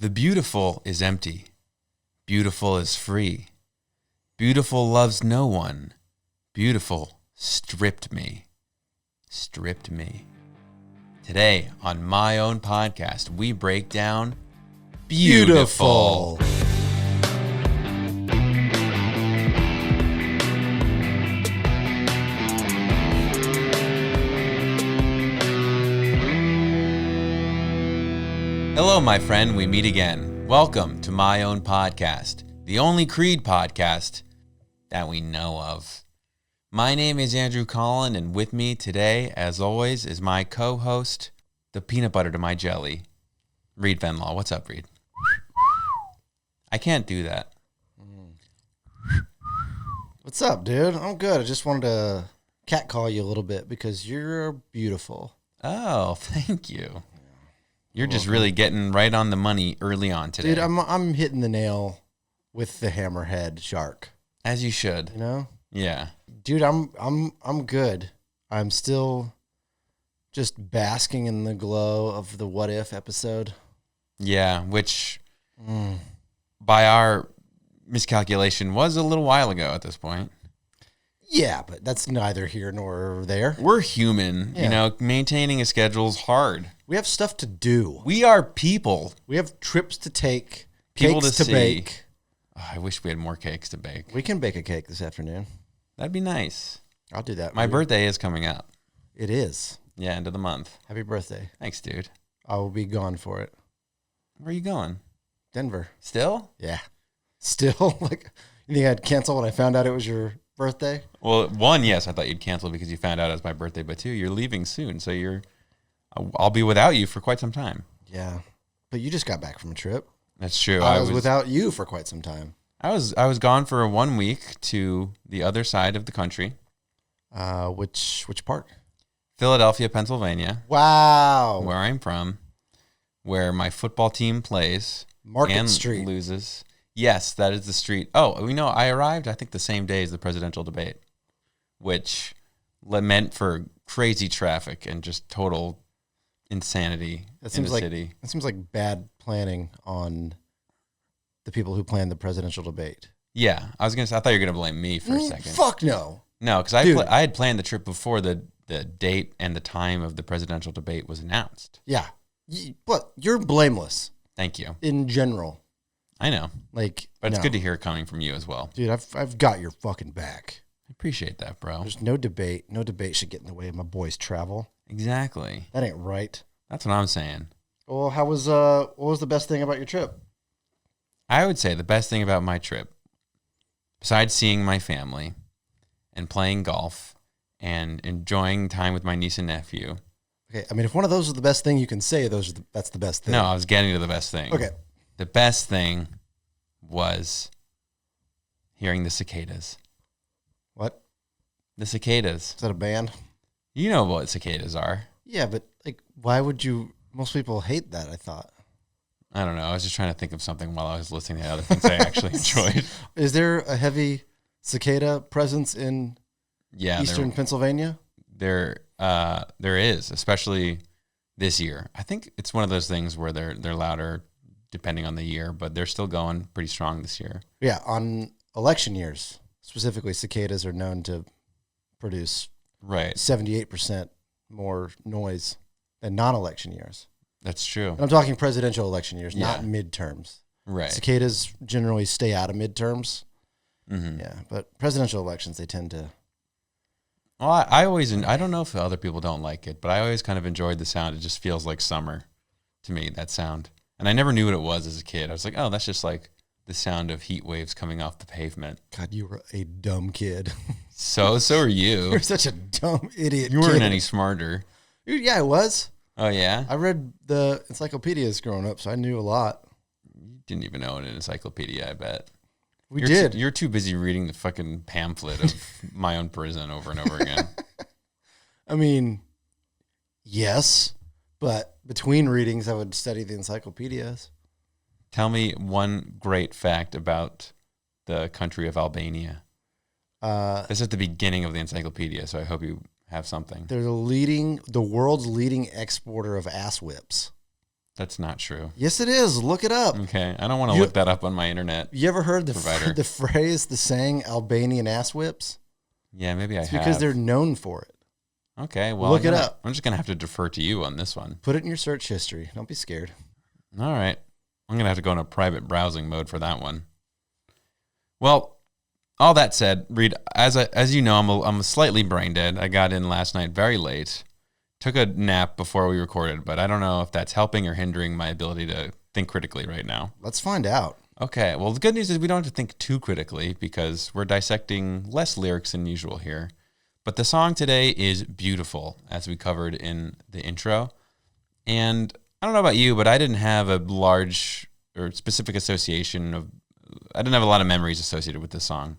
The beautiful is empty. Beautiful is free. Beautiful loves no one. Beautiful stripped me. Stripped me. Today on my own podcast, we break down Beautiful. Hello, my friend. We meet again. Welcome to my own podcast, the only Creed podcast that we know of. My name is Andrew Colin, and with me today, as always, is my co-host, the peanut butter to my jelly, Reid Fenlaw. What's up, Reid? I can't do that. What's up, dude? I'm good. I just wanted to catcall you a little bit because you're beautiful. Oh, thank you. You're just really getting right on the money early on today. Dude, I'm hitting the nail with the hammerhead shark. As you should. You know? Yeah. Dude, I'm good. I'm still just basking in the glow of the What If episode. Yeah, which by our miscalculation was a little while ago at this point. Yeah, but that's neither here nor there. We're human. Yeah. You know, maintaining a schedule's hard. We have stuff to do. We are people. We have trips to take, People cakes to to see. bake. Oh, I wish we had more cakes to bake. We can bake a cake this afternoon. That'd be nice. I'll do that. My for you. birthday is coming up. It is. Yeah, end of the month. Happy birthday. Thanks, dude. I will be gone for it. Where are you going? Denver. Still? Yeah. Still? Like, you think I'd cancel when I found out it was your birthday? Well, one, yes, I thought you'd cancel because you found out it was my birthday, but two, you're leaving soon, so I'll be without you for quite some time. Yeah. But you just got back from a trip. That's true. I was without you for quite some time. I was gone for 1 week to the other side of the country. Which part? Philadelphia, Pennsylvania, Wow. where I'm from, where my football team plays Market and Street. loses. Yes, that is the street. Oh, I arrived, I think, the same day as the presidential debate, which meant for crazy traffic and just total insanity in the city. That seems like bad planning on the people who planned the presidential debate. Yeah, I was gonna say, I thought you were gonna blame me for a second. Fuck no. No, because I had planned the trip before the date and the time of the presidential debate was announced. Yeah. But you're blameless Thank you. in general. I know, Like, but it's no. good to hear it coming from you as well. Dude, I've got your fucking back. I appreciate that, bro. There's no debate. No debate should get in the way of my boys' travel. Exactly. That ain't right. That's what I'm saying. Well, what was the best thing about your trip? I would say the best thing about my trip, besides seeing my family and playing golf and enjoying time with my niece and nephew. Okay, I mean, if one of those is the best thing you can say, that's the best thing. No, I was getting to the best thing. Okay. The best thing was hearing the cicadas. What? The cicadas. Is that a band? You know what cicadas are. Yeah, but like, why would you? Most people hate that, I thought. I don't know. I was just trying to think of something while I was listening to other things I actually enjoyed. Is there a heavy cicada presence in eastern Pennsylvania? There is, especially this year. I think it's one of those things where they're louder depending on the year, but they're still going pretty strong this year. Yeah, on election years, specifically, cicadas are known to produce 78% more noise than non-election years. That's true. And I'm talking presidential election years, Yeah. not midterms. Right. Cicadas generally stay out of midterms. Mm-hmm. Yeah, but presidential elections, they tend to. Well, I don't know if other people don't like it, but I always kind of enjoyed the sound. It just feels like summer to me, that sound. And I never knew what it was as a kid. I was like, oh, that's just like the sound of heat waves coming off the pavement. God, you were a dumb kid. So are you. You're such a dumb idiot. You weren't kid. any smarter. Dude, yeah, I was. Oh, yeah? I read the encyclopedias growing up, so I knew a lot. You didn't even know an encyclopedia, I bet. We did. You're too busy reading the fucking pamphlet of My Own Prison over and over again. I mean, yes, but between readings, I would study the encyclopedias. Tell me one great fact about the country of Albania. This is the beginning of the encyclopedia, so I hope you have something. They're the world's leading exporter of ass whips. That's not true. Yes, it is. Look it up. Okay. I don't want to look that up on my internet. You ever heard the phrase, the saying, Albanian ass whips? Yeah, maybe I have. It's because they're known for it. Okay, well, look it up. I'm just going to have to defer to you on this one. Put it in your search history. Don't be scared. All right. I'm going to have to go into private browsing mode for that one. Well, all that said, Reid, as you know, I'm slightly brain dead. I got in last night very late. Took a nap before we recorded, but I don't know if that's helping or hindering my ability to think critically right now. Let's find out. Okay, well, the good news is we don't have to think too critically because we're dissecting less lyrics than usual here. But the song today is beautiful, as we covered in the intro. And I don't know about you, but I didn't have a large or specific association of, I didn't have a lot of memories associated with this song.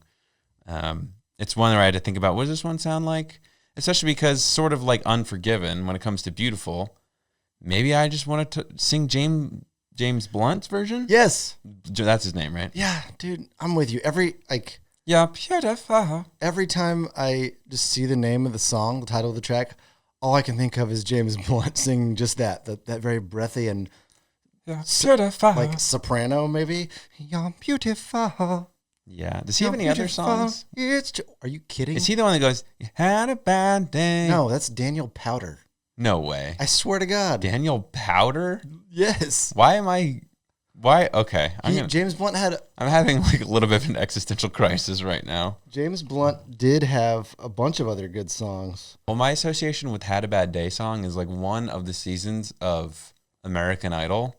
It's one where I had to think about, what does this one sound like? Especially because sort of like Unforgiven, when it comes to beautiful, maybe I just wanted to sing James Blunt's version? Yes. That's his name, right? Yeah, dude, I'm with you. Yeah, beautiful. Every time I just see the name of the song, the title of the track, all I can think of is James Blunt singing just that very breathy and like soprano, maybe. You're beautiful. Yeah. Does he have any other songs? Are you kidding? Is he the one that goes, "You had a bad day"? No, that's Daniel Powder. No way. I swear to God. Daniel Powder? Yes. Why? Okay. James Blunt I'm having like a little bit of an existential crisis right now. James Blunt did have a bunch of other good songs. Well, my association with Had a Bad Day song is like one of the seasons of American Idol.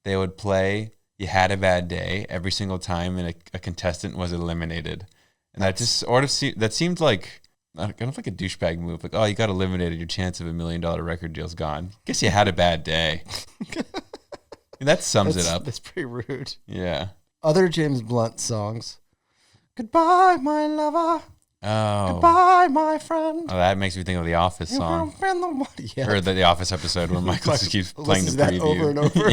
They would play You Had a Bad Day every single time and a contestant was eliminated. And that just sort of that seemed like kind of like a douchebag move. Like, oh, you got eliminated. Your chance of $1 million record deal's gone. Guess you had a bad day. That sums it up. That's pretty rude. Yeah. Other James Blunt songs. Goodbye, my lover. Oh. Goodbye, my friend. Oh, that makes me think of the Office song. Yeah. Or the Office episode where Michael just keeps playing the that preview. over and over.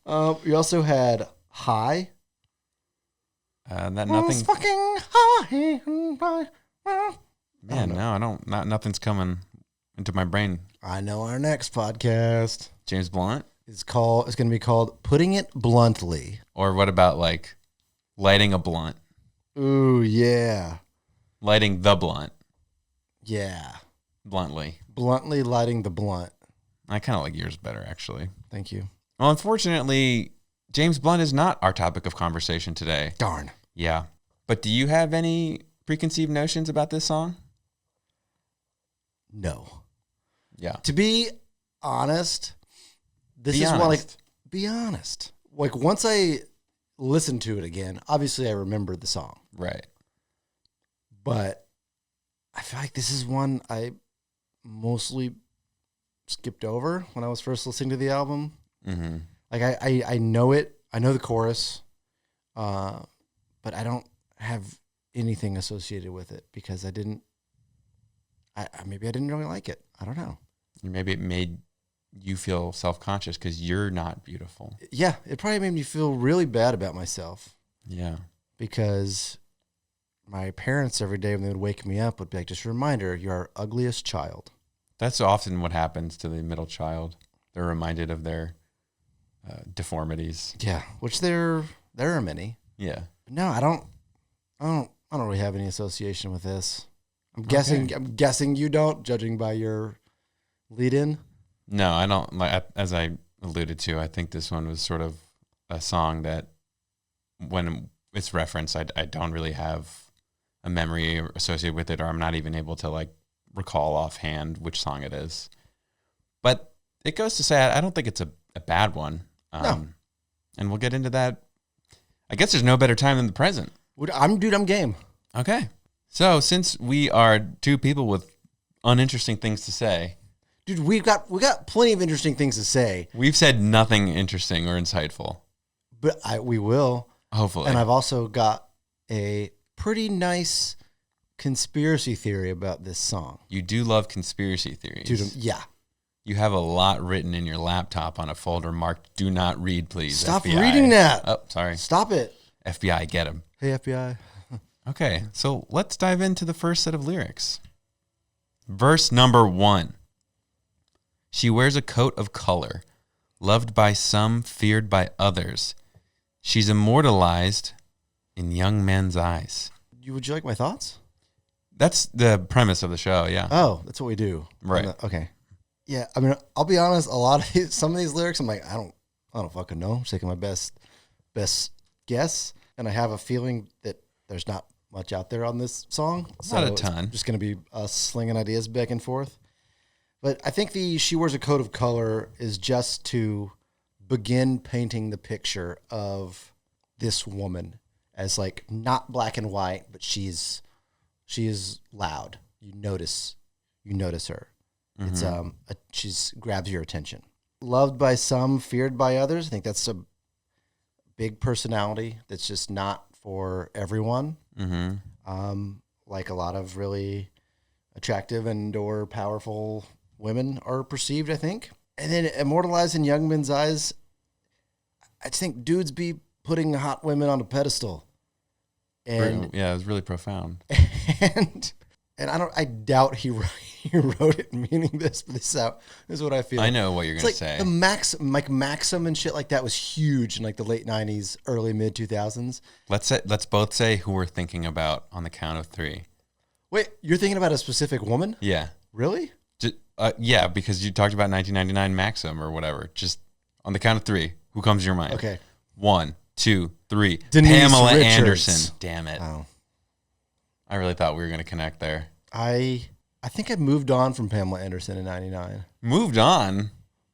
Yeah. We also had High. That nothing. Fucking high. Man, no, I don't. Nothing's coming into my brain. I know our next podcast. James Blunt. It's going to be called Putting It Bluntly. Or what about like lighting a blunt? Ooh, yeah. Lighting the blunt. Yeah. Bluntly. Bluntly lighting the blunt. I kind of like yours better, actually. Thank you. Well, unfortunately, James Blunt is not our topic of conversation today. Darn. Yeah. But do you have any preconceived notions about this song? No. Yeah. To be honest, be honest. Like once I listened to it again, obviously I remembered the song. Right. But I feel like this is one I mostly skipped over when I was first listening to the album. Mm-hmm. Like I know it. I know the chorus. But I don't have anything associated with it because maybe I didn't really like it. I don't know. Maybe it made you feel self-conscious because you're not beautiful. Yeah, it probably made me feel really bad about myself. Yeah. Because my parents every day when they would wake me up would be like, just a reminder, you're our ugliest child. That's often what happens to the middle child. They're reminded of their deformities. Yeah, which there are many. Yeah. But no, I don't really have any association with this. I'm guessing you don't, judging by your lead-in. No, I don't. Like, as I alluded to, I think this one was sort of a song that, when it's referenced, I don't really have a memory associated with it, or I'm not even able to like recall offhand which song it is. But it goes to say I don't think it's a bad one. No. And we'll get into that. I guess there's no better time than the present. I'm game. Okay. So since we are two people with uninteresting things to say. Dude, we got plenty of interesting things to say. We've said nothing interesting or insightful. But we will. Hopefully. And I've also got a pretty nice conspiracy theory about this song. You do love conspiracy theories. Dude, yeah. You have a lot written in your laptop on a folder marked "Do not read, please." Stop FBI. reading that. Oh, sorry. Stop it. FBI, get him. Hey, FBI. Okay, so let's dive into the first set of lyrics. Verse number 1. She wears a coat of color, Loved by some, feared by others. She's immortalized in young men's eyes. Would you like my thoughts? That's the premise of the show, yeah. Oh, that's what we do. Right. Okay. Yeah, I mean, I'll be honest, some of these lyrics, I'm like, I don't fucking know. I'm just taking my best guess. And I have a feeling that there's not much out there on this song. Not a ton. It's just going to be us slinging ideas back and forth. But I think She Wears a Coat of Color is just to begin painting the picture of this woman as like not black and white, but she is loud. You notice her. Mm-hmm. It's she's grabs your attention. Loved by some, feared by others. I think that's a big personality that's just not for everyone. Mm-hmm. Like a lot of really attractive and or powerful women are perceived, I think. And then immortalized in young men's eyes. I just think dudes be putting hot women on a pedestal. And yeah, it was really profound. And I doubt he wrote it meaning this, but this is what I feel. I know what you're going to say. The Maxim and shit like that was huge in like the late 90s, early mid 2000s. Let's both say who we're thinking about on the count of 3. Wait, you're thinking about a specific woman? Yeah. Really? Yeah, because you talked about 1999 Maxim or whatever. Just on the count of 3, who comes to your mind? Okay. 1, 2, 3. Denise Pamela Richards. Anderson. Damn it. Oh. I really thought we were going to connect there. I think I moved on from Pamela Anderson in 99. Moved on?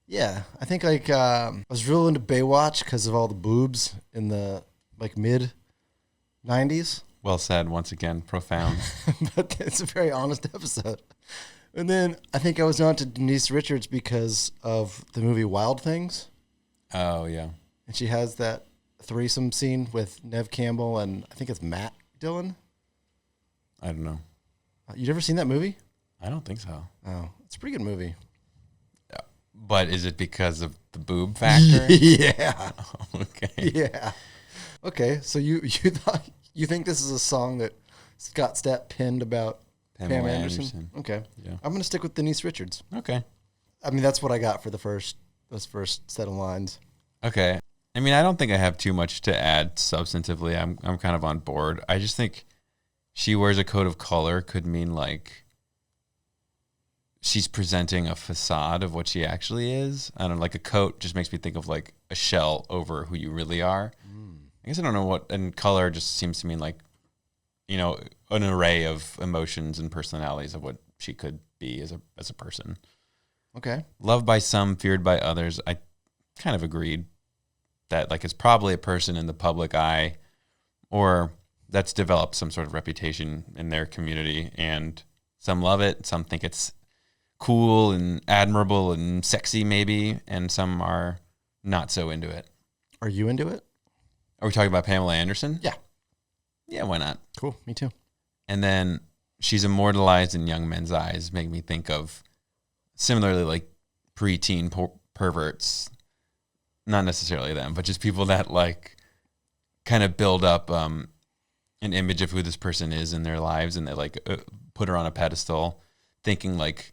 Yeah. I think like I was real into Baywatch because of all the boobs in the like mid 90s. Well said. Once again, profound. But it's a very honest episode. And then I think I was on to Denise Richards because of the movie Wild Things. Oh, yeah. And she has that threesome scene with Neve Campbell and I think it's Matt Dillon. I don't know. You ever seen that movie? I don't think so. Oh, it's a pretty good movie. Yeah. But is it because of the boob factor? Yeah. Oh, okay. Yeah. Okay, so you think this is a song that Scott Stapp penned about Pam Anderson? Okay. Yeah. I'm going to stick with Denise Richards. Okay. I mean, that's what I got for those first set of lines. Okay. I mean, I don't think I have too much to add substantively. I'm kind of on board. I just think She Wears a Coat of Color could mean like she's presenting a facade of what she actually is. I don't know, like a coat just makes me think of like a shell over who you really are. I guess I don't know what, and color just seems to mean like, you know, an array of emotions and personalities of what she could be as a person. Okay. Loved by some, feared by others. I kind of agreed that like it's probably a person in the public eye or that's developed some sort of reputation in their community, and some love it, some think it's cool and admirable and sexy maybe, and some are not so into it. Are you into it? Are we talking about Pamela Anderson? Yeah. Yeah, why not? Cool, me too. And then she's immortalized in young men's eyes, make me think of similarly like preteen perverts, not necessarily them, but just people that like kind of build up an image of who this person is in their lives, and they like put her on a pedestal thinking like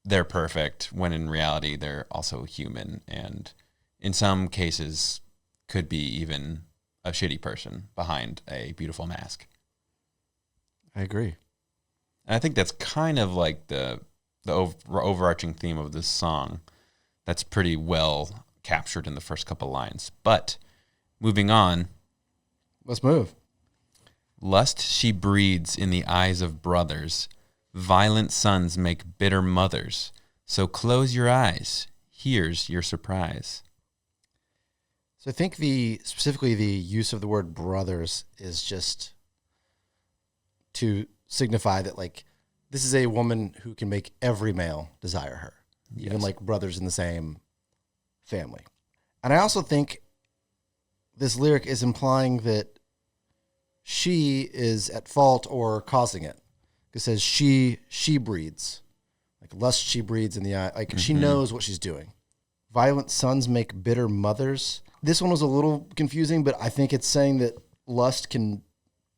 they're perfect when in reality they're also human, and in some cases could be even a shitty person behind a beautiful mask. I agree. And I think that's kind of like the overarching theme of this song that's pretty well captured in the first couple lines. But moving on. Let's move. Lust she breeds in the eyes of brothers. Violent sons make bitter mothers. So close your eyes. Here's your surprise. So I think specifically the use of the word brothers is just to signify that like this is a woman who can make every male desire her, even like brothers in the same family. And I also think this lyric is implying that she is at fault or causing it. It says she breeds, like lust she breeds in the eye. Like she knows what she's doing. Violent sons make bitter mothers. This one was a little confusing, but I think it's saying that lust can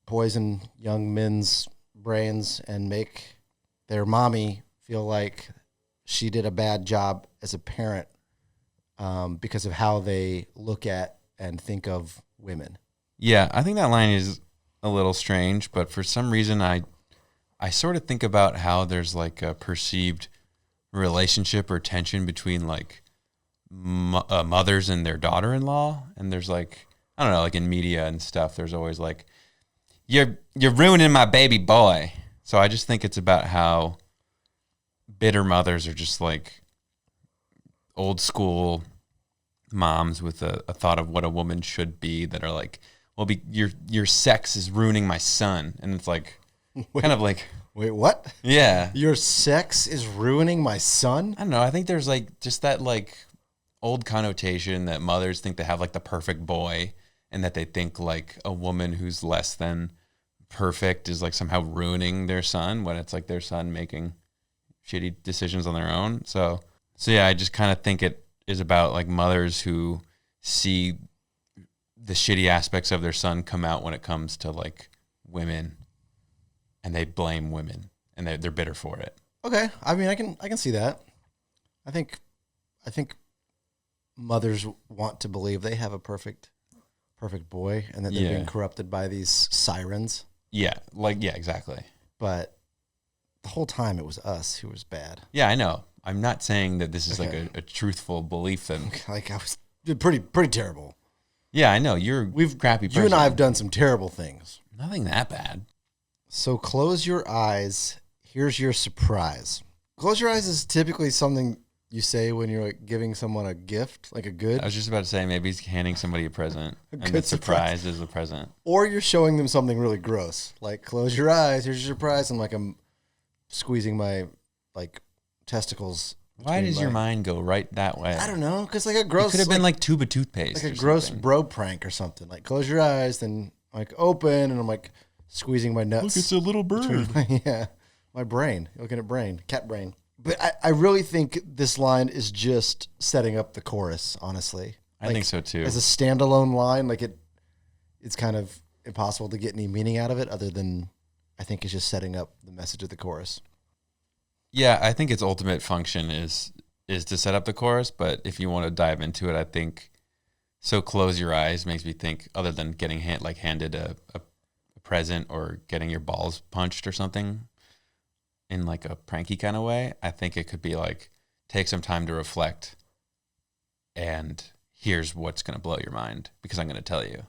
poison young men's brains and make their mommy feel like she did a bad job as a parent because of how they look at and think of women. Yeah, I think that line is a little strange, but for some reason I sort of think about how there's like a perceived relationship or tension between like mothers and their daughter-in-law, and there's like, I don't know, like in media and stuff, there's always like, you're ruining my baby boy. So I just think it's about how bitter mothers are just like old school moms with a thought of what a woman should be, that are like, well, your sex is ruining my son. And it's like, kind of like, wait, what? Yeah. Your sex is ruining my son? I don't know. I think there's like just that like old connotation that mothers think they have like the perfect boy, and that they think like a woman who's less than perfect is like somehow ruining their son, when it's like their son making shitty decisions on their own. So yeah, I just kind of think it is about like mothers who see the shitty aspects of their son come out when it comes to like women, and they blame women, and they're bitter for it. Okay, I mean, I can see that. I think mothers want to believe they have a perfect boy, and that they're being corrupted by these sirens. Yeah, exactly. But the whole time it was us who was bad. Yeah, I know. I'm not saying that this is like a truthful belief that like I was pretty terrible. Yeah, I know. We've crappy person. You and I have done some terrible things. Nothing that bad. So close your eyes. Here's your surprise. Close your eyes is typically something you say when you're like giving someone a gift, like a good. I was just about to say, maybe he's handing somebody a present, and the surprise is the present. Or you're showing them something really gross, like close your eyes. Here's your surprise. I'm squeezing my like testicles. Why does your mind go right that way? I don't know, because like a gross. It could have been like tube of toothpaste, like a gross bro prank or something. Like close your eyes, then like open, and I'm like squeezing my nuts. Look, it's a little bird. My brain. You're looking at brain, cat brain. But I really think this line is just setting up the chorus, honestly. I think so too. As a standalone line, like it's kind of impossible to get any meaning out of it, other than I think it's just setting up the message of the chorus. Yeah, I think its ultimate function is to set up the chorus, but if you want to dive into it, I think so close your eyes makes me think, other than getting handed a present or getting your balls punched or something in like a pranky kind of way, I think it could be like, take some time to reflect, and here's what's going to blow your mind, because I'm going to tell you.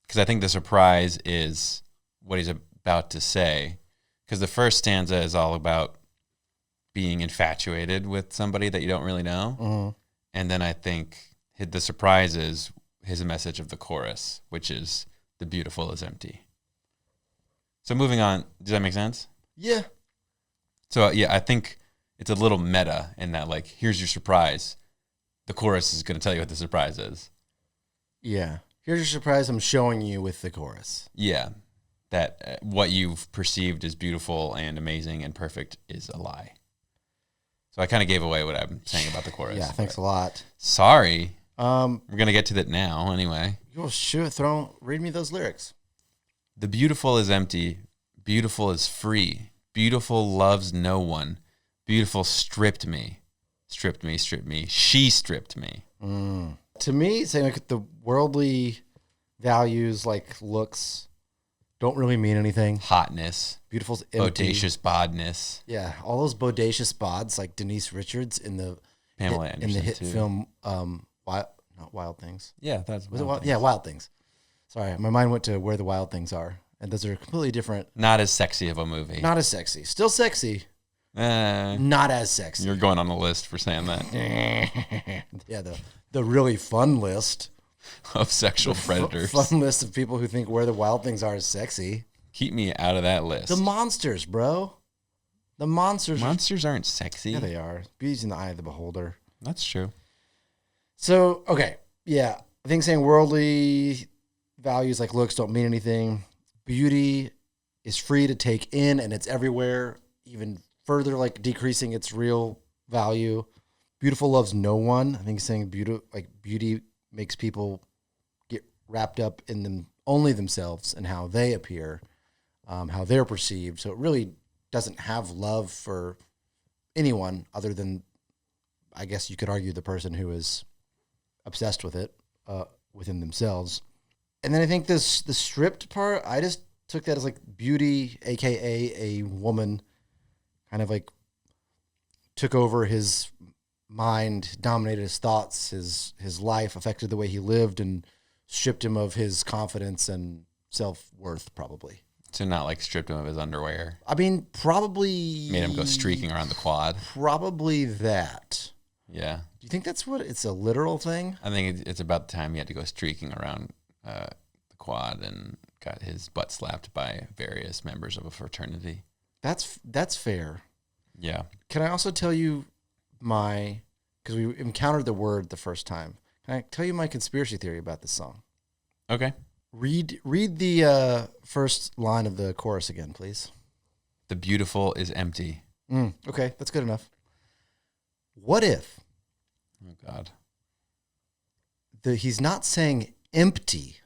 Because I think the surprise is what he's about to say, because the first stanza is all about being infatuated with somebody that you don't really know. Mm-hmm. And then I think the surprise is his message of the chorus, which is the beautiful is empty. So moving on, does that make sense? Yeah. So yeah, I think it's a little meta in that, like, here's your surprise. The chorus is going to tell you what the surprise is. Yeah. Here's your surprise. I'm showing you with the chorus. Yeah. That what you've perceived as beautiful and amazing and perfect is a lie. So I kind of gave away what I'm saying about the chorus. Yeah, thanks a lot. Sorry. We're going to get to that now anyway. Oh, shoot. Read me those lyrics. The beautiful is empty. Beautiful is free. Beautiful loves no one. Beautiful stripped me. Stripped me, stripped me. She stripped me. To me, saying like the worldly values, like looks, don't really mean anything. Hotness. Beautiful's empty. Bodacious bodness. Yeah, all those bodacious bods, like Denise Richards in the Pamela Anderson hit too. Film Wild Things. Yeah, that's was it Wild? Yeah, Wild Things. Sorry, my mind went to Where the Wild Things Are, and those are completely different. Not as sexy of a movie. Not as sexy. Still sexy. Not as sexy. You're going on a list for saying that. Yeah, the really fun list of sexual predators. Fun list of people who think Where the Wild Things Are is sexy. Keep me out of that list. The monsters, bro. The monsters. Monsters aren't sexy. Yeah, they are. Beauty's in the eye of the beholder. That's true. So, okay. Yeah. I think saying worldly values like looks don't mean anything. Beauty is free to take in, and it's everywhere, even further like decreasing its real value. Beautiful loves no one. I think saying beauty makes people get wrapped up in them, only themselves, and how they appear, how they're perceived. So it really doesn't have love for anyone other than I guess you could argue the person who is obsessed with it within themselves. And then I think the stripped part, I just took that as like beauty, aka a woman, kind of like took over his mind, dominated his thoughts, his life, affected the way he lived, and stripped him of his confidence and self-worth, probably. So not like stripped him of his underwear. I mean, probably Made him go streaking around the quad. Probably that. Yeah. Do you think that's what it's a literal thing? I think it's about the time he had to go streaking around the quad and got his butt slapped by various members of a fraternity. That's fair. Yeah. Can I also tell you because we encountered the word the first time. Can I tell you my conspiracy theory about this song? Okay. Read the first line of the chorus again, please. The beautiful is empty. Okay, that's good enough. What if? Oh, God. He's not saying empty.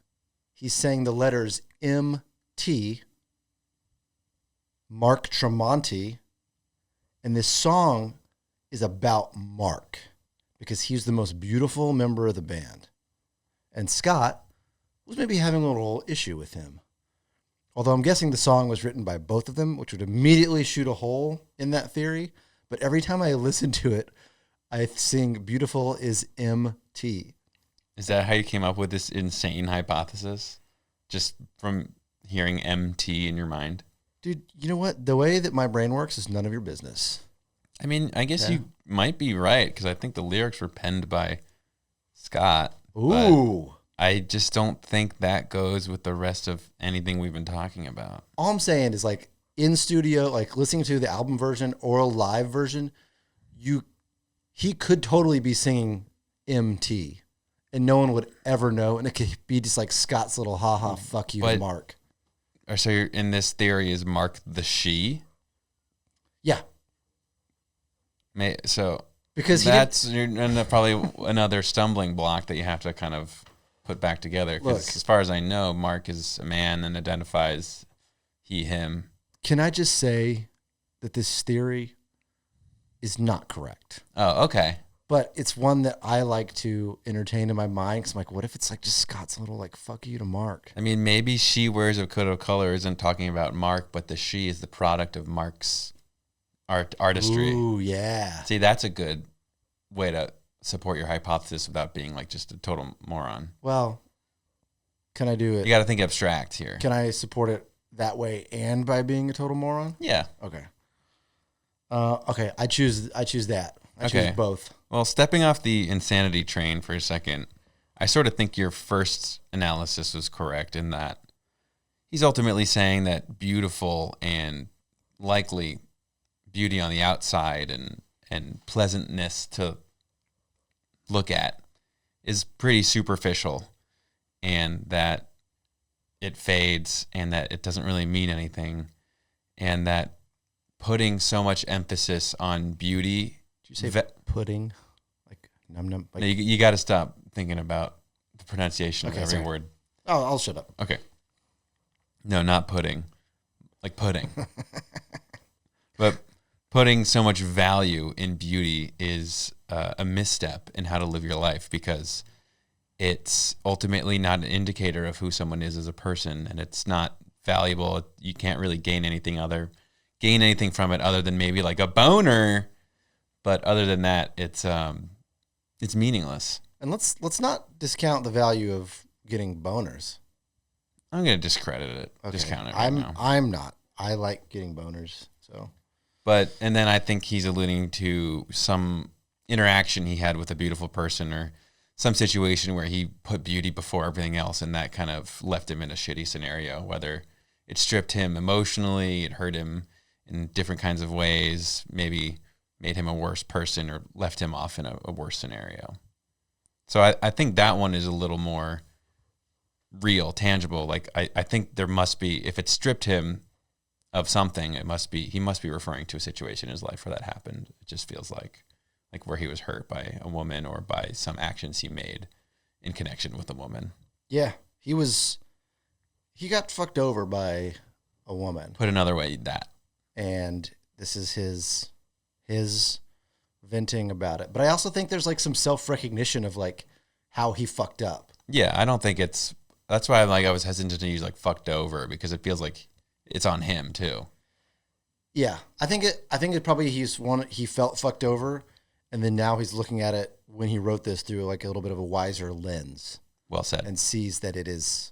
He's saying the letters M-T, Mark Tremonti, and this song is about Mark because he's the most beautiful member of the band. And Scott was maybe having a little issue with him. Although I'm guessing the song was written by both of them, which would immediately shoot a hole in that theory. But every time I listen to it, I sing beautiful is M-T. Is that how you came up with this insane hypothesis? Just from hearing MT in your mind? Dude, you know what? The way that my brain works is none of your business. I mean, I guess you might be right, because I think the lyrics were penned by Scott. Ooh. I just don't think that goes with the rest of anything we've been talking about. All I'm saying is, like, in studio, like listening to the album version or a live version, he could totally be singing MT. And no one would ever know, and it could be just like Scott's little ha-ha, fuck you to Mark. So you're, in this theory, is Mark the she? Yeah. So because that's probably another stumbling block that you have to kind of put back together. Because as far as I know, Mark is a man and identifies he, him. Can I just say that this theory is not correct? Oh, okay. But it's one that I like to entertain in my mind because I'm like, what if it's like just Scott's little like fuck you to Mark? I mean, maybe She Wears a Coat of Color isn't talking about Mark, but the she is the product of Mark's artistry. Ooh, yeah. See, that's a good way to support your hypothesis without being like just a total moron. Well, can I do it? You got to think abstract here. Can I support it that way and by being a total moron? Yeah. Okay. Okay. I choose that. I choose both. Well, stepping off the insanity train for a second, I sort of think your first analysis was correct in that he's ultimately saying that beautiful and likely beauty on the outside and pleasantness to look at is pretty superficial, and that it fades and that it doesn't really mean anything, and that putting so much emphasis on beauty. Did you say pudding? Like num. Like, no, you got to stop thinking about the pronunciation of every word. Oh, I'll shut up. Okay. No, not pudding. Like pudding. But putting so much value in beauty is a misstep in how to live your life, because it's ultimately not an indicator of who someone is as a person, and it's not valuable. You can't really gain anything from it other than maybe like a boner. But other than that, it's meaningless. And let's not discount the value of getting boners. I'm gonna discredit it. Okay. Discount it. I'm not. I like getting boners. So. And then I think he's alluding to some interaction he had with a beautiful person, or some situation where he put beauty before everything else, and that kind of left him in a shitty scenario. Whether it stripped him emotionally, it hurt him in different kinds of ways, maybe made him a worse person or left him off in a worse scenario. So I think that one is a little more real, tangible. Like I think there must be, if it stripped him of something, he must be referring to a situation in his life where that happened. It just feels like where he was hurt by a woman or by some actions he made in connection with a woman. Yeah, he got fucked over by a woman. Put another way, that. And this is his venting about it. But I also think there's like some self-recognition of like how he fucked up. Yeah, I don't think it's. That's why I was hesitant to use like fucked over, because it feels like it's on him too. Yeah, I think it probably he felt fucked over, and then now he's looking at it when he wrote this through like a little bit of a wiser lens. Well said. And sees that it is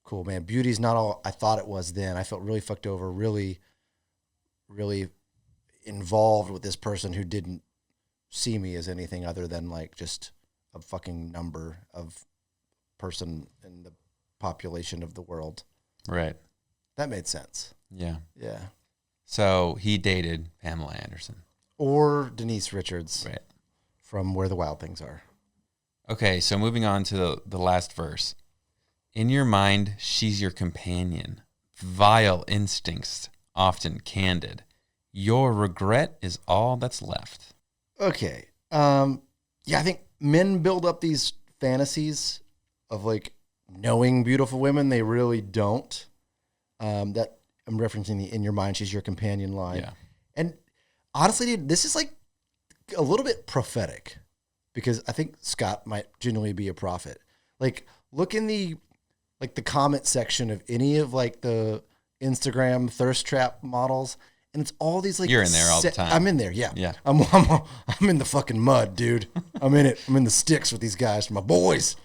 cool, man. Beauty's not all I thought it was then. I felt really fucked over, really, really involved with this person who didn't see me as anything other than like just a fucking number of person in the population of the world. Right. That made sense. Yeah. Yeah. So he dated Pamela Anderson. Or Denise Richards. Right. From Where the Wild Things Are. Okay, so moving on to the last verse. In your mind, she's your companion. Vile instincts, often candid. Your regret is all that's left. Okay. Yeah, I think men build up these fantasies of like knowing beautiful women. They really don't. That I'm referencing the "in your mind, she's your companion" line. Yeah. And honestly, dude, this is like a little bit prophetic, because I think Scott might genuinely be a prophet. Like, look in the comment section of any of like the Instagram thirst trap models, and it's all these like, you're in there all the time. I'm in there, yeah. Yeah. I'm in the fucking mud, dude. I'm in it. I'm in the sticks with these guys, my boys.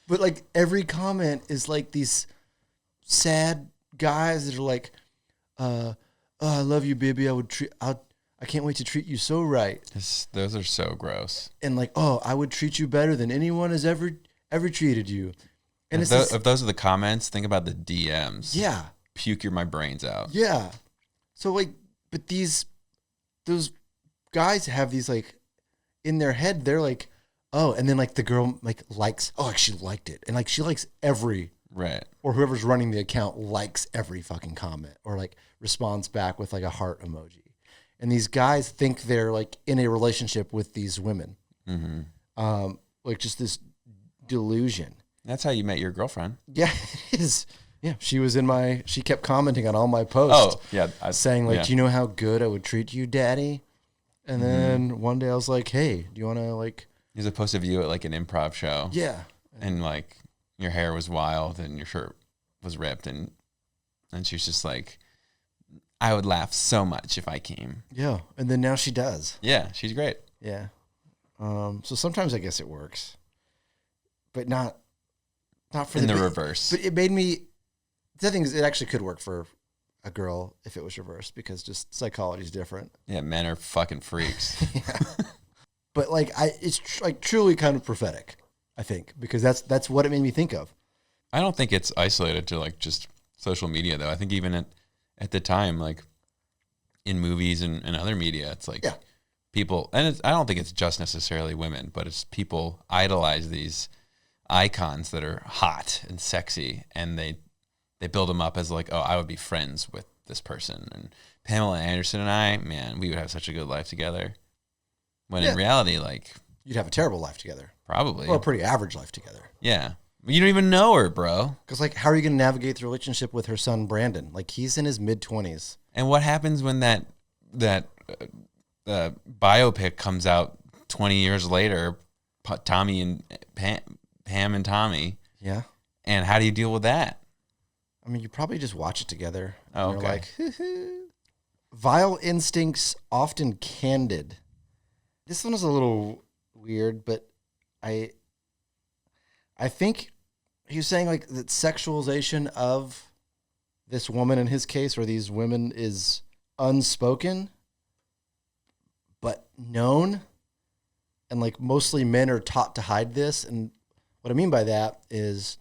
But like every comment is like these sad guys that are like, oh, I love you, baby. I can't wait to treat you so right. Those are so gross. And like, oh, I would treat you better than anyone has ever treated you. And if those are the comments, think about the DMs. Yeah. Puke my brains out. Yeah. So like, but those guys have these like, in their head, they're like, oh, and then like the girl like likes, oh, like she liked it. And like she likes every, right. Or whoever's running the account likes every fucking comment, or like responds back with like a heart emoji. And these guys think they're like in a relationship with these women. Mm-hmm. Like just this delusion. That's how you met your girlfriend. Yeah, it is. Yeah, she kept commenting on all my posts. Oh, yeah. Saying like, do you know how good I would treat you, daddy? And then one day I was like, hey, do you want to like. There's a post of you at like an improv show. Yeah. And like your hair was wild and your shirt was ripped. And she was just like, I would laugh so much if I came. Yeah. And then now she does. Yeah, she's great. Yeah. So sometimes I guess it works. But not for in the reverse. But it made me. The thing is, it actually could work for a girl if it was reversed, because just psychology is different. Yeah, men are fucking freaks. Yeah. But like, it's like truly kind of prophetic, I think, because that's what it made me think of. I don't think it's isolated to like just social media though. I think even at the time, like in movies and other media, it's like people, and I don't think it's just necessarily women, but it's people idolize these icons that are hot and sexy, and they build them up as like, oh, I would be friends with this person. And Pamela Anderson and I, man, we would have such a good life together. When in reality, like, you'd have a terrible life together. Probably. Or a pretty average life together. Yeah. You don't even know her, bro. Because like, how are you going to navigate the relationship with her son, Brandon? Like, he's in his mid-20s. And what happens when that biopic comes out 20 years later, Tommy and Pam and Tommy? Yeah. And how do you deal with that? I mean, you probably just watch it together. Oh, okay. You're like, vile instincts, often candid. This one is a little weird, but I think he was saying like that sexualization of this woman in his case, or these women, is unspoken, but known. And like mostly men are taught to hide this. And what I mean by that is,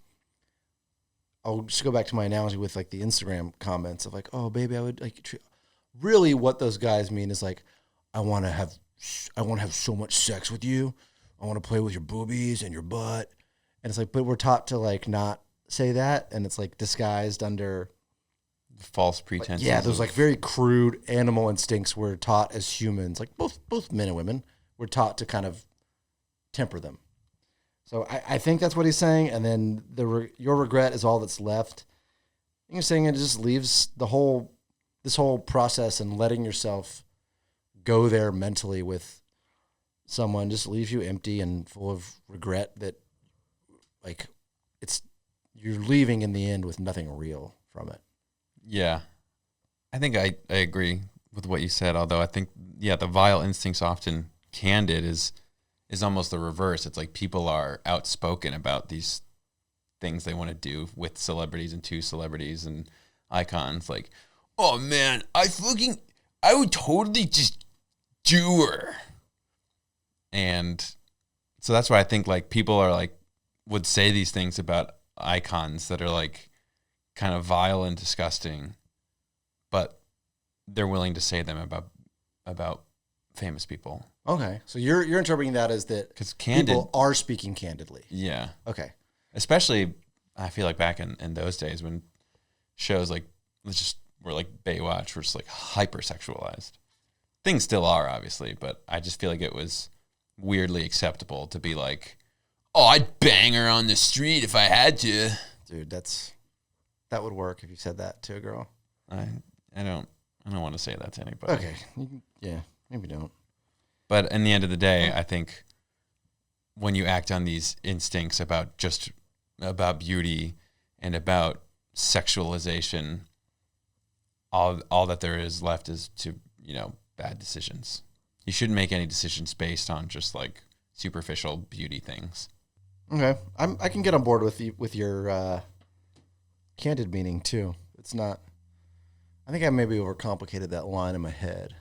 I'll just go back to my analogy with like the Instagram comments of like, oh baby, I would like really what those guys mean is like, I want to have so much sex with you. I want to play with your boobies and your butt. And it's like, but we're taught to like not say that. And it's like disguised under false pretenses. Like, yeah, those like very crude animal instincts we're taught as humans, like both men and women, we're taught to kind of temper them. So I think that's what he's saying. And then your regret is all that's left. And you're saying it just leaves this whole process and letting yourself go there mentally with someone just leaves you empty and full of regret that like you're leaving in the end with nothing real from it. Yeah. I think I agree with what you said, although I think, the vile instincts often candid is almost the reverse. It's like people are outspoken about these things they want to do with celebrities and to celebrities and icons. Like, oh man, I would totally just do her. And so that's why I think like people are like, would say these things about icons that are like kind of vile and disgusting, but they're willing to say them about famous people. Okay, so you're interpreting that as that because people are speaking candidly. Yeah. Okay. Especially, I feel like back in those days when shows like were like Baywatch were just like hypersexualized. Things still are, obviously, but I just feel like it was weirdly acceptable to be like, oh, I'd bang her on the street if I had to. Dude, that would work if you said that to a girl. I don't want to say that to anybody. Okay. Yeah, maybe don't. But in the end of the day, I think when you act on these instincts about beauty and about sexualization, all that there is left is to, bad decisions. You shouldn't make any decisions based on just like superficial beauty things. Okay. I can get on board with your candid meaning too. It's not, I think I maybe overcomplicated that line in my head.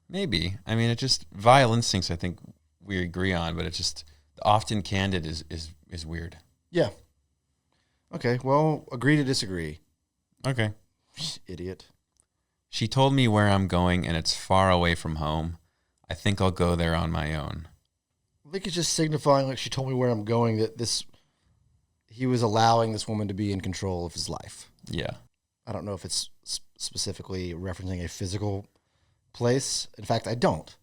Maybe. I mean, it just vile instincts I think we agree on, but it's just often candid is weird. Yeah. Okay, well, agree to disagree. Okay. Idiot. She told me where I'm going and it's far away from home. I think I'll go there on my own. I think it's just signifying, like she told me where I'm going, that he was allowing this woman to be in control of his life. Yeah. I don't know if it's specifically referencing a physical place. In fact, I don't.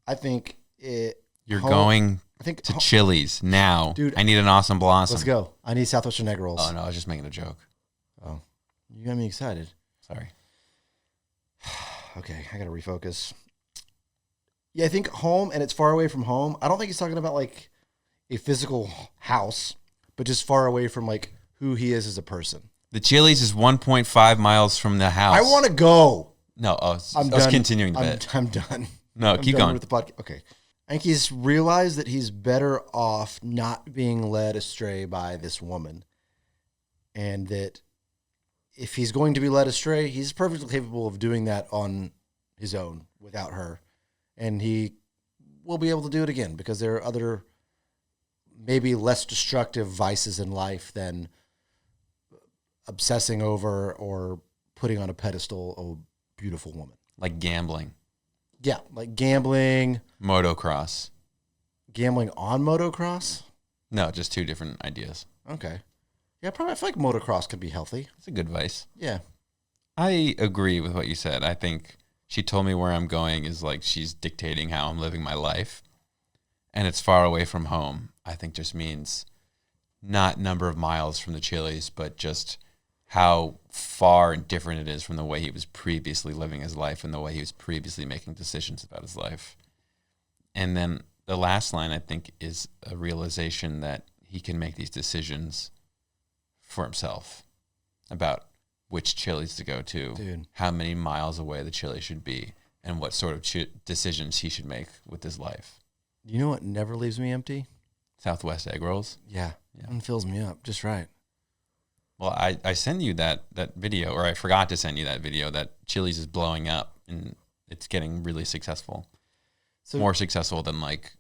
I think you're going to Chili's now. Dude, I need an awesome blossom. Let's go. I need Southwestern egg rolls. Oh, no, I was just making a joke. Oh, you got me excited. Sorry. Okay, I got to refocus. Yeah, I think home and it's far away from home. I don't think he's talking about like a physical house, but just far away from like who he is as a person. The Chili's is 1.5 miles from the house. I want to go. No, I was continuing the bit. I'm done. No, keep going. With the podcast. Okay. I think he's realized that he's better off not being led astray by this woman. And that if he's going to be led astray, he's perfectly capable of doing that on his own without her. And he will be able to do it again because there are other maybe less destructive vices in life than obsessing over or putting on a pedestal a beautiful woman. Like gambling. Yeah, like gambling. Motocross. Gambling on motocross? No, just two different ideas. Okay. Yeah, probably. I feel like motocross could be healthy. It's a good vice. Yeah. I agree with what you said. I think she told me where I'm going is like she's dictating how I'm living my life. And it's far away from home. I think just means not number of miles from the Chili's, but just how far and different it is from the way he was previously living his life and the way he was previously making decisions about his life. And then the last line, I think, is a realization that he can make these decisions for himself about which Chili's to go to, Dude. How many miles away the Chili should be, and what sort of decisions he should make with his life. You know what never leaves me empty? Southwest egg rolls. Yeah. It fills me up just right. Well, I sent you that video, or I forgot to send you that video that Chili's is blowing up and it's getting really successful. So, more successful than like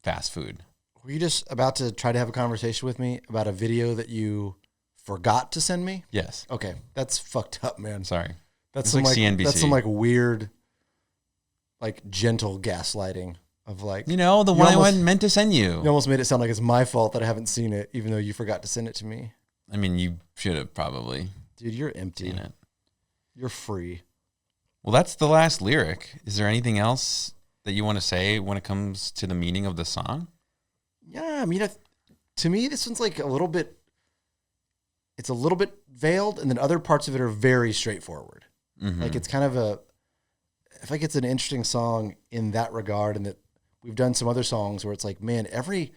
fast food. Were you just about to try to have a conversation with me about a video that you forgot to send me? Yes. Okay. That's fucked up, man. Sorry. That's some like CNBC. That's some like weird, like gentle gaslighting of like, the one I wasn't meant to send you. You almost made it sound like it's my fault that I haven't seen it, even though you forgot to send it to me. I mean, you should have probably. Dude, you're empty. Seen it. You're free. Well, that's the last lyric. Is there anything else that you want to say when it comes to the meaning of the song? Yeah, I mean, to me, this one's like it's a little bit veiled, and then other parts of it are very straightforward. Mm-hmm. Like it's kind of it's an interesting song in that regard, and that we've done some other songs where it's like, man, every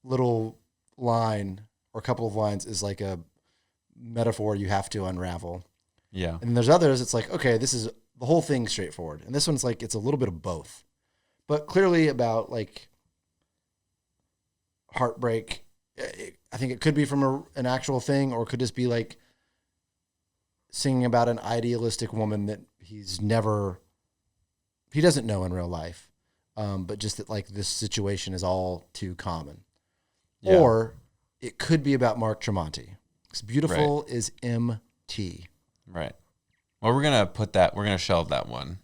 little line or couple of lines is like a metaphor you have to unravel. Yeah. And there's others, it's like, okay, this is the whole thing straightforward. And this one's like, it's a little bit of both, but clearly about like heartbreak. I think it could be from an actual thing, or it could just be like singing about an idealistic woman that he doesn't know in real life. But just that like this situation is all too common. Yeah. Or it could be about Mark Tremonti. Because beautiful is MT. Right. Well, we're going to shelve that one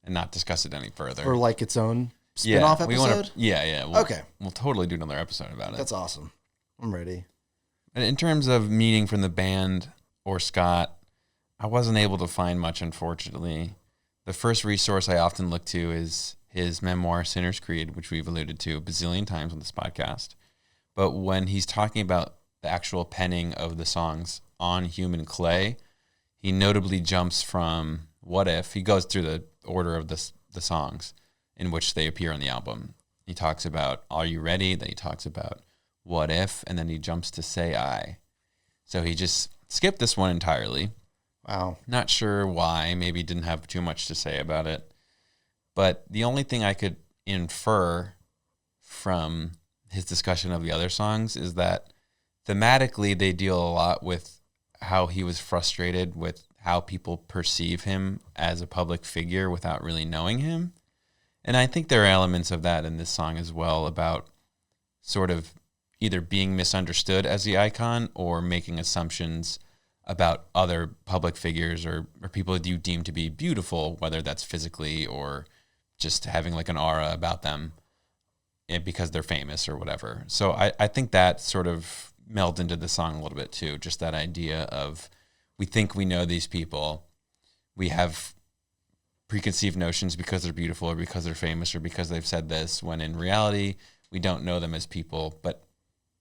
and not discuss it any further. Or like its own spin-off episode? Yeah. Okay. We'll totally do another episode about it. That's awesome. I'm ready. And in terms of meaning from the band or Scott, I wasn't able to find much, unfortunately. The first resource I often look to is his memoir, Sinner's Creed, which we've alluded to a bazillion times on this podcast. But when he's talking about the actual penning of the songs on human clay, he notably jumps from What If. He goes through the order of the songs in which they appear on the album. He talks about Are You Ready? Then he talks about What If? And then he jumps to Say I. So he just skipped this one entirely. Wow. Not sure why. Maybe didn't have too much to say about it. But the only thing I could infer from his discussion of the other songs is that thematically they deal a lot with how he was frustrated with how people perceive him as a public figure without really knowing him. And I think there are elements of that in this song as well, about sort of either being misunderstood as the icon or making assumptions about other public figures or people that you deem to be beautiful, whether that's physically or just having like an aura about them because they're famous or whatever. So I think that sort of melded into the song a little bit too, just that idea of we think we know these people. We have preconceived notions because they're beautiful or because they're famous or because they've said this, when in reality, we don't know them as people. But,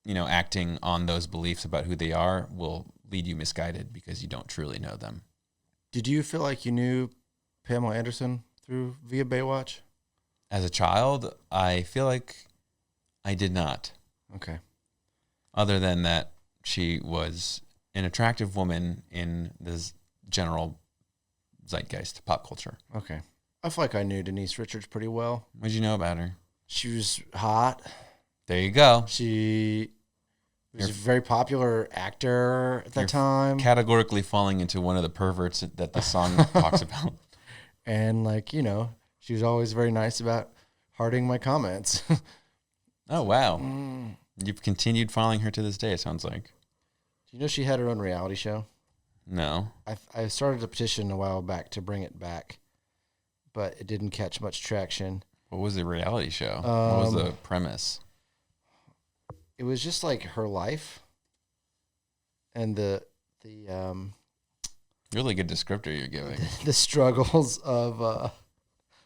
you know, acting on those beliefs about who they are will lead you misguided because you don't truly know them. Did you feel like you knew Pamela Anderson via Baywatch? As a child, I feel like I did not. Okay. Other than that, she was an attractive woman in the general zeitgeist, pop culture. Okay. I feel like I knew Denise Richards pretty well. What did you know about her? She was hot. There you go. She was a very popular actor at that time. Categorically falling into one of the perverts that the song talks about. And like, you know, she was always very nice about hearting my comments. Oh, wow. You've continued following her to this day, it sounds like. Do you know she had her own reality show? No. I started a petition a while back to bring it back, but it didn't catch much traction. What was the reality show? What was the premise? It was just like her life and the really good descriptor you're giving. The struggles of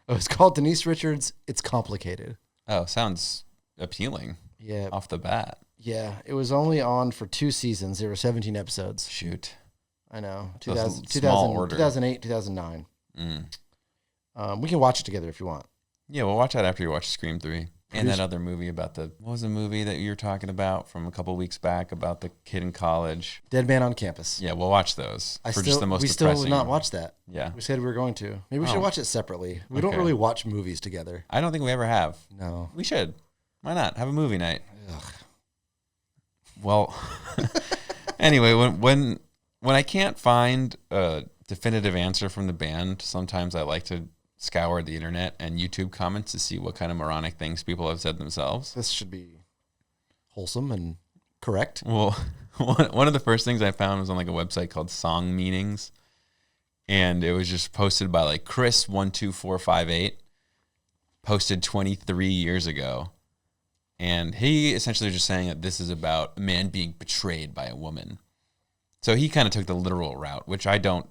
it's called Denise Richards. It's Complicated. Oh, sounds appealing. Yeah. Off the bat. Yeah. It was only on for 2 seasons. There were 17 episodes. Shoot. I know. So 2008, 2009. We can watch it together if you want. Yeah, we'll watch that after you watch Scream 3. And that other movie about what was the movie that you were talking about from a couple weeks back about the kid in college? Dead Man on Campus. Yeah, we'll watch those. We still will not watch that. Yeah. We said we were going to. Maybe we should watch it separately. We don't really watch movies together. I don't think we ever have. No. We should. Why not? Have a movie night. Ugh. Well, anyway, when I can't find a definitive answer from the band, sometimes I like to scour the internet and YouTube comments to see what kind of moronic things people have said themselves. This should be wholesome and correct. Well, one of the first things I found was on like a website called Song Meanings, and it was just posted by like Chris12458, posted 23 years ago. And he essentially was just saying that this is about a man being betrayed by a woman. So he kind of took the literal route, which I don't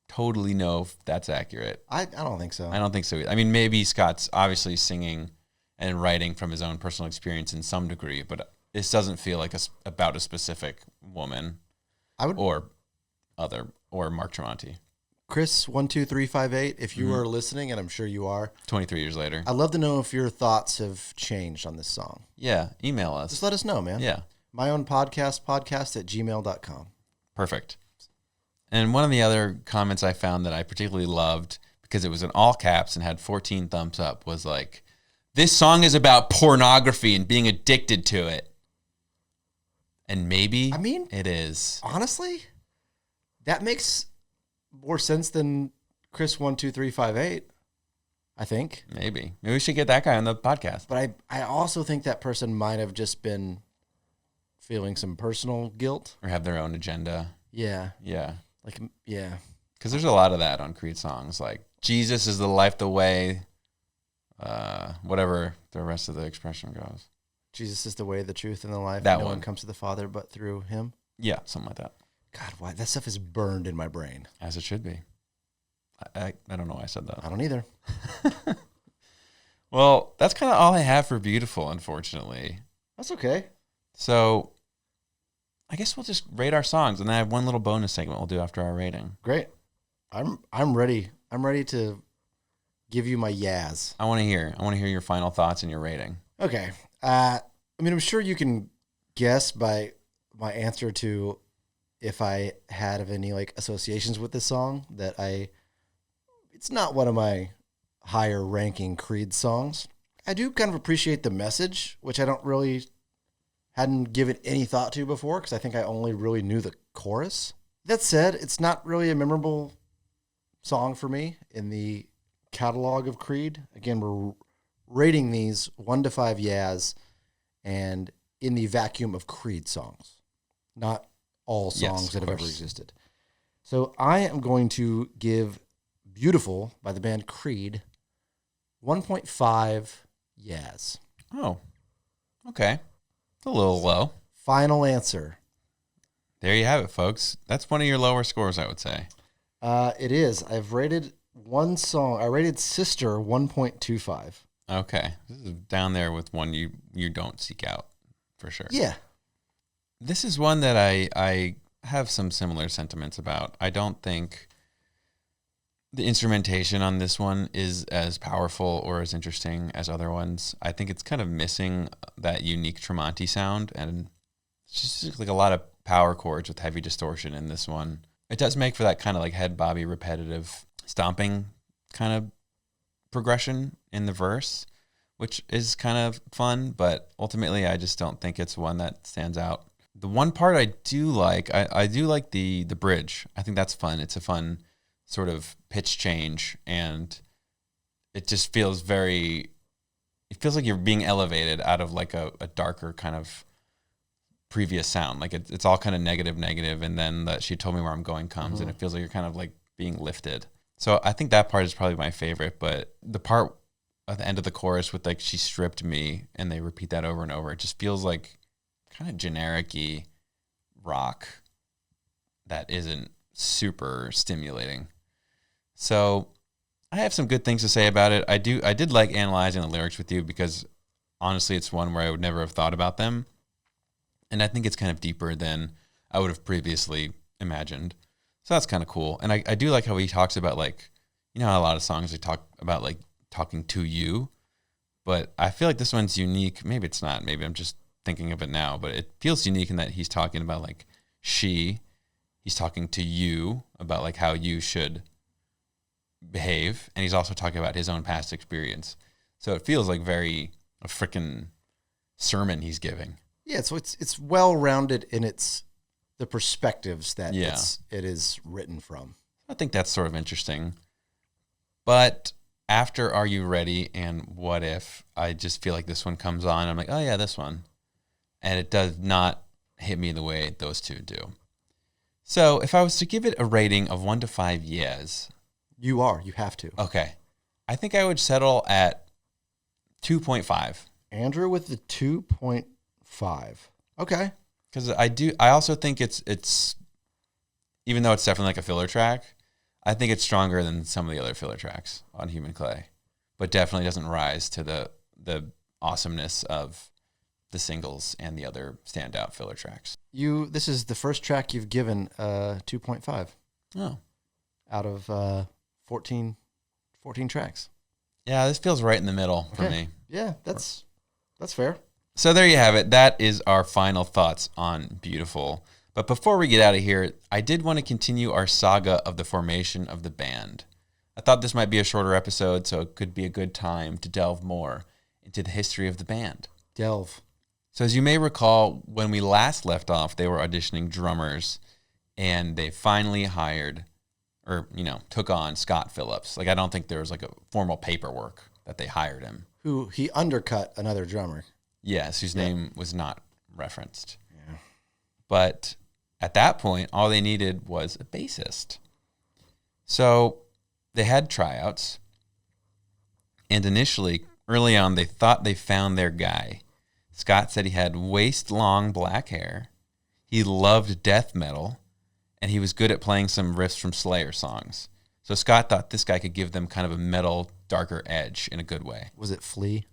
totally know if that's accurate. I don't think so. I don't think so. I mean, maybe Scott's obviously singing and writing from his own personal experience in some degree, but this doesn't feel like about a specific woman or Mark Tremonti. Chris12358, if you are listening, and I'm sure you are, 23 years later. I'd love to know if your thoughts have changed on this song. Yeah, email us. Just let us know, man. Yeah. My own podcast@gmail.com. Perfect. And one of the other comments I found that I particularly loved, because it was in all caps and had 14 thumbs up, was like, this song is about pornography and being addicted to it. And maybe it is. Honestly, that makes more sense than Chris12358, I think. Maybe we should get that guy on the podcast. But I also think that person might have just been feeling some personal guilt. Or have their own agenda. Yeah. Yeah. Yeah. Because there's a lot of that on Creed songs. Like, Jesus is the life, the way, whatever the rest of the expression goes. Jesus is the way, the truth, and the life. That no one one comes to the Father but through him. Yeah, something like that. God, why? That stuff is burned in my brain. As it should be. I don't know why I said that. I don't either. Well, that's kind of all I have for Beautiful, unfortunately. That's okay. So I guess we'll just rate our songs, and then I have one little bonus segment we'll do after our rating. Great. I'm ready. I'm ready to give you my yaz. I want to hear your final thoughts and your rating. Okay. I'm sure you can guess by my answer to if I had any associations with this song that it's not one of my higher ranking Creed songs. I do kind of appreciate the message, which I hadn't given any thought to before, because I think I only really knew the chorus. That said, it's not really a memorable song for me in the catalog of Creed. Again, we're rating these 1 to 5 yaz, and in the vacuum of Creed songs, not all songs that have ever existed. So I am going to give Beautiful by the band Creed 1.5 yaz. Oh, okay. It's a little low. Final answer. There you have it, folks. That's one of your lower scores, I would say. It is. I've rated one song. I rated Sister 1.25. Okay. This is down there with one you don't seek out, for sure. Yeah. This is one that I have some similar sentiments about. I don't think the instrumentation on this one is as powerful or as interesting as other ones. I think it's kind of missing that unique Tremonti sound, and it's just like a lot of power chords with heavy distortion in this one. It does make for that kind of head bobby repetitive stomping kind of progression in the verse, which is kind of fun, but ultimately I just don't think it's one that stands out. The one part I do like, I do like the bridge. I think that's fun. It's a fun sort of pitch change, and it just feels it feels like you're being elevated out of a darker kind of previous sound. It's all kind of negative, and then She Told Me Where I'm Going comes, and it feels like you're kind of being lifted. So I think that part is probably my favorite, but the part at the end of the chorus with She Stripped Me, and they repeat that over and over, it just feels like kind of generic-y rock that isn't super stimulating. So I have some good things to say about it. I did like analyzing the lyrics with you, because honestly it's one where I would never have thought about them. And I think it's kind of deeper than I would have previously imagined. So that's kind of cool. And I do like how he talks about how a lot of songs they talk about talking to you, but I feel like this one's unique. Maybe it's not. Maybe I'm just thinking of it now, but it feels unique in that he's talking about he's talking to you about how you should behave, and he's also talking about his own past experience. So it feels like a freaking sermon he's giving. Yeah, so it's well rounded in the perspectives that it is written from. I think that's sort of interesting. But after Are You Ready and What If, I just feel like this one comes on. I'm like, oh yeah, this one. And it does not hit me the way those two do. So if I was to give it a rating of 1 to 5 years. You have to. Okay. I think I would settle at 2.5. Andrew with the 2.5. Okay. Because I also think it's, even though it's definitely a filler track, I think it's stronger than some of the other filler tracks on Human Clay, but definitely doesn't rise to the awesomeness of the singles and the other standout filler tracks. This is the first track you've given 2.5. Oh, out of 14 tracks. Yeah, this feels right in the middle for me. Yeah, that's fair. So there you have it. That is our final thoughts on Beautiful. But before we get out of here, I did want to continue our saga of the formation of the band. I thought this might be a shorter episode, so it could be a good time to delve more into the history of the band. Delve. So as you may recall, when we last left off, they were auditioning drummers, and they finally hired, or, took on Scott Phillips. Like, I don't think there was, like, a formal paperwork that they hired him. Who he undercut another drummer. Yes, whose name was not referenced. Yeah. But at that point, all they needed was a bassist. So they had tryouts, and initially, early on, they thought they found their guy. Scott said he had waist-long black hair, he loved death metal, and he was good at playing some riffs from Slayer songs. So Scott thought this guy could give them kind of a metal, darker edge in a good way. Was it Flea?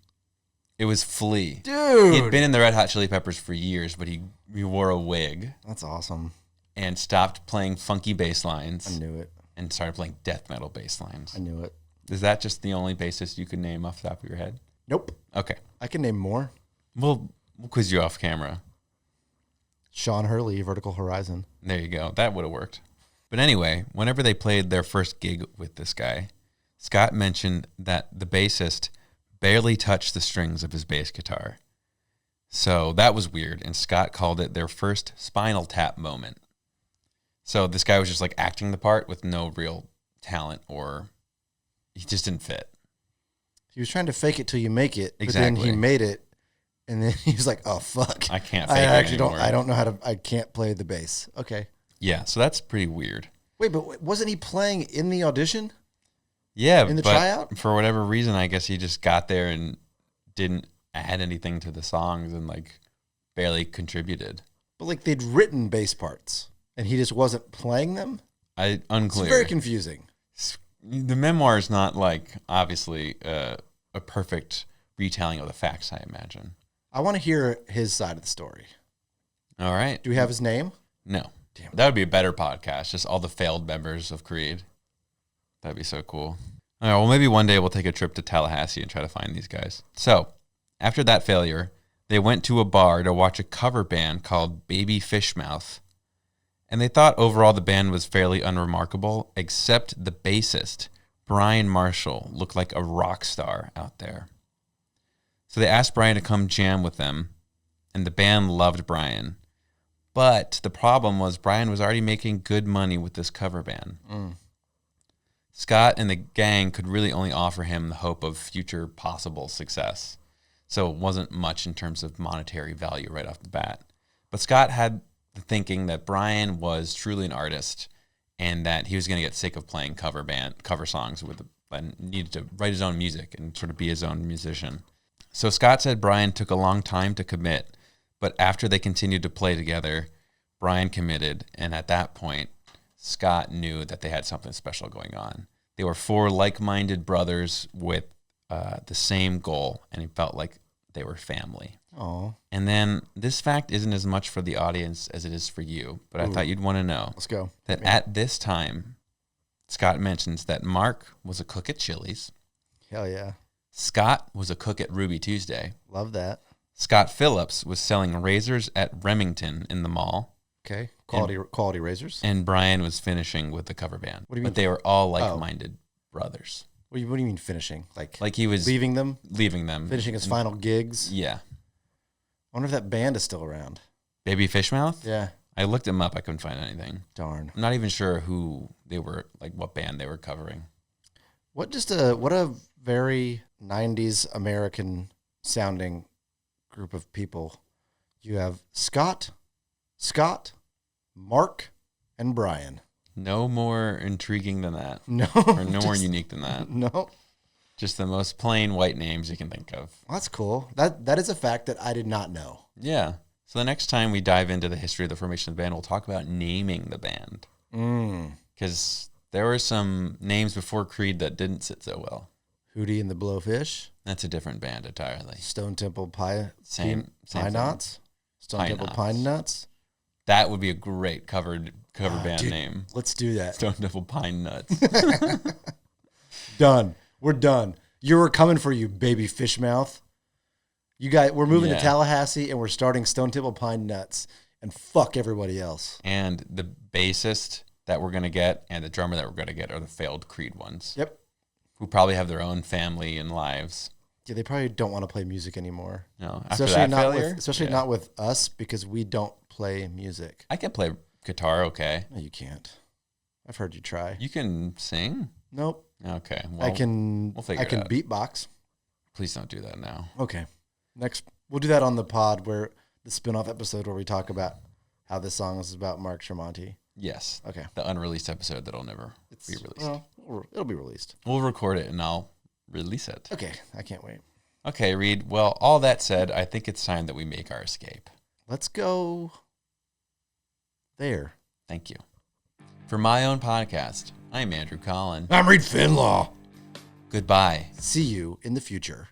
It was Flea. Dude! He had been in the Red Hot Chili Peppers for years, but he wore a wig. That's awesome. And stopped playing funky bass lines. I knew it. And started playing death metal bass lines. I knew it. Is that just the only bassist you could name off the top of your head? Nope. Okay. I can name more. We'll quiz you off camera. Sean Hurley, Vertical Horizon. There you go. That would have worked. But anyway, whenever they played their first gig with this guy, Scott mentioned that the bassist barely touched the strings of his bass guitar. So that was weird, and Scott called it their first Spinal Tap moment. So this guy was just like acting the part with no real talent, or he just didn't fit. He was trying to fake it till you make it, exactly. But then he made it, and then he was like, "Oh fuck, I can't fake it anymore. I don't know how to. I can't play the bass." Okay. Yeah, so that's pretty weird. Wait, but wasn't he playing in the audition? Yeah, in the tryout? For whatever reason, I guess he just got there and didn't add anything to the songs and like barely contributed. But like they'd written bass parts and he just wasn't playing them? Unclear. It's very confusing. The memoir is not like obviously a perfect retelling of the facts, I imagine. I want to hear his side of the story. All right. Do we have his name? No. Damn. That would be a better podcast, just all the failed members of Creed. That'd be so cool. All right, well, maybe one day we'll take a trip to Tallahassee and try to find these guys. So, after that failure, they went to a bar to watch a cover band called Baby Fishmouth. And they thought overall the band was fairly unremarkable, except the bassist, Brian Marshall, looked like a rock star out there. So they asked Brian to come jam with them, and the band loved Brian. But the problem was Brian was already making good money with this cover band. Scott and the gang could really only offer him the hope of future possible success. So it wasn't much in terms of monetary value right off the bat. But Scott had the thinking that Brian was truly an artist and that he was going to get sick of playing cover songs and needed to write his own music and sort of be his own musician. So Scott said Brian took a long time to commit, but after they continued to play together, Brian committed, and at that point, Scott knew that they had something special going on. They were four like-minded brothers with the same goal, and he felt like they were family. Aww. And then this fact isn't as much for the audience as it is for you, but I thought you'd want to know. Let's go. That at this time, Scott mentions that Mark was a cook at Chili's. Hell yeah. Scott was a cook at Ruby Tuesday. Love that. Scott Phillips was selling razors at Remington in the mall. Okay. Quality razors. And Brian was finishing with the cover band. What do you mean? But they were all like-minded brothers. What do you mean finishing? Like he was leaving them? Leaving them. Finishing his final gigs? Yeah. I wonder if that band is still around. Baby Fishmouth? Yeah. I looked them up. I couldn't find anything. Darn. I'm not even sure who they were, like what band they were covering. What a very 90s American sounding group of people. You have Scott, Mark, and Brian. No more intriguing than that. No. Or no more unique than that. No. Just the most plain white names you can think of. Well, that's cool. That is a fact that I did not know. Yeah. So the next time we dive into the history of the formation of the band, we'll talk about naming the band. Because there were some names before Creed that didn't sit so well. Hootie and the Blowfish. That's a different band entirely. Stone Temple Pine Same Knots. Stone Temple Pine Nuts. That would be a great cover band name. Let's do that. Stone Temple Pine Nuts. Done. We're done. We're coming for you, baby fish mouth. You guys, we're moving to Tallahassee and we're starting Stone Temple Pine Nuts and fuck everybody else. And the bassist that we're going to get and the drummer that we're going to get are the failed Creed ones. Yep. Who probably have their own family and lives. Yeah, they probably don't want to play music anymore. No, especially not with us because we don't play music. I can play guitar okay. No, you can't. I've heard you try. You can sing? Nope. Okay. Well, I can out. Beatbox. Please don't do that now. Okay. Next, we'll do that on the pod where the spin-off episode where we talk about how this song is about Mark Tremonti. Yes. Okay. The unreleased episode that'll never be released. Well, it'll be released. We'll record it and I'll release it. Okay. I can't wait. Okay, Reid. Well, all that said, I think it's time that we make our escape. Let's go there. Thank you. For my own podcast, I'm Andrew Colin. I'm Reid Fenlaw. Goodbye. See you in the future.